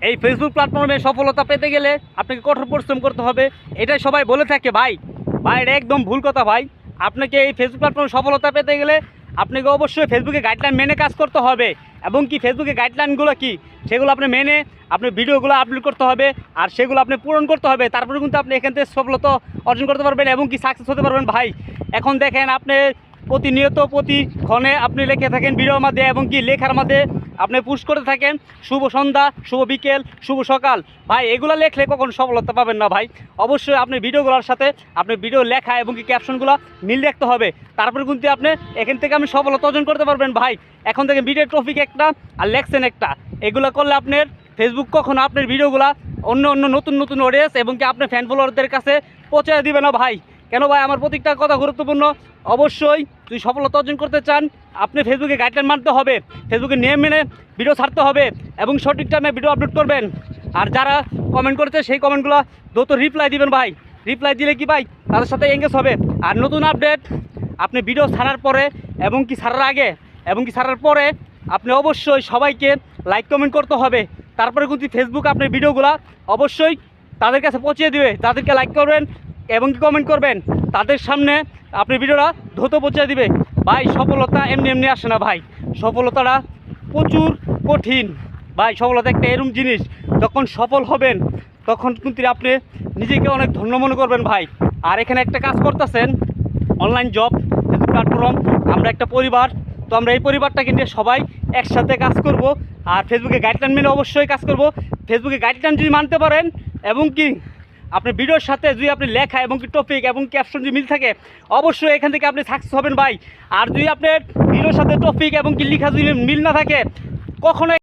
এই ফেসবুক প্ল্যাটফর্মে সফলতা পেতে গেলে আপনাকে কঠোর পরিশ্রম করতে হবে, এটাই সবাই বলে থাকে ভাই। ভাই এটা একদম ভুল কথা ভাই। আপনাকে এই ফেসবুক প্ল্যাটফর্মে সফলতা পেতে গেলে আপনাকে অবশ্যই ফেসবুকে গাইডলাইন মেনে কাজ করতে হবে। এবং কি ফেসবুকে গাইডলাইনগুলো কি সেগুলো আপনি মেনে আপনি ভিডিওগুলো আপলোড করতে হবে, আর সেগুলো আপনি পূরণ করতে হবে। তারপরে কিন্তু আপনি এখান থেকে সফলতা অর্জন করতে পারবেন এবং কি সাকসেস হতে পারবেন ভাই। এখন দেখেন আপনি প্রতিনিয়ত প্রতিক্ষণে আপনি লিখে থাকেন ভিডিওর মধ্যে এবং কি লেখার মধ্যে আপনি পুশ করে থাকেন শুভ সন্ধ্যা, শুভ বিকেল, শুভ সকাল। ভাই এগুলো লেখলে কখনো সফলতা পাবেন না ভাই। অবশ্যই আপনি ভিডিওগুলোর সাথে আপনি ভিডিও লেখা এবং কি ক্যাপশনগুলো মিল রাখতে হবে। তারপরে কিন্তু আপনি এখান থেকে আপনি সফলতা অর্জন করতে পারবেন ভাই। এখন থেকে ভিডিও টপিক একটা আর লেখছেন একটা, এগুলো করলে আপনার ফেসবুক কখনো আপনার ভিডিওগুলো অন্য অন্য নতুন নতুন অডিয়েন্স এবং কি আপনার ফ্যান ফলোয়ারদের কাছে পৌঁছে দিবে না ভাই। কেন ভাই? আমার প্রত্যেকটা কথা গুরুত্বপূর্ণ। অবশ্যই যদি সফলতা অর্জন করতে চান আপনি ফেসবুকে গাইডলাইন মানতে হবে, ফেসবুকে নিয়ম মেনে ভিডিও ছাড়তে হবে এবং সঠিক টাইমে ভিডিও আপলোড করবেন। আর যারা কমেন্ট করেছে সেই কমেন্টগুলো দ্রুত রিপ্লাই দিবেন ভাই। রিপ্লাই দিলে কি ভাই তাদের সাথে এঙ্গেজ হবে। আর নতুন আপডেট আপনি ভিডিও ছাড়ার পরে এবং কি ছাড়ার আগে এবং কি ছাড়ার পরে আপনি অবশ্যই সবাইকে লাইক কমেন্ট করতে হবে। তারপরে কিন্তু ফেসবুক আপনার ভিডিওগুলো অবশ্যই তাদের কাছে পৌঁছে দিবে। তাদেরকে লাইক করবেন এবং কি কমেন্ট করবেন, তাদের সামনে আপনি ভিডিওটা দ্রুত পৌঁছে দিবে ভাই। সফলতা এমনি এমনি আসে না ভাই, সফলতাটা প্রচুর কঠিন ভাই। সফলতা একটা এরকম জিনিস, যখন সফল হবেন তখন কিন্তু আপনি নিজেকে অনেক ধন্য মনে করবেন ভাই। আর এখানে একটা কাজ করতেছেন অনলাইন জব ফেসবুক প্ল্যাটফর্ম, আমরা একটা পরিবার, তো আমরা এই পরিবারটাকে নিয়ে সবাই একসাথে কাজ করব। আর ফেসবুকে গাইডলাইন মেনে অবশ্যই কাজ করব। ফেসবুকে গাইডলাইন যদি মানতে পারেন এবং কি আপনার ভিডিওর সাথে যদি আপনি লেখা এবং কি টপিক এবং ক্যাপশন যদি মিল থাকে অবশ্যই এখান থেকে আপনি সাকসেস হবেন ভাই। আর যদি আপনার ভিডিওর সাথে টপিক এবং কি লেখা যদি মিল না থাকে কখনো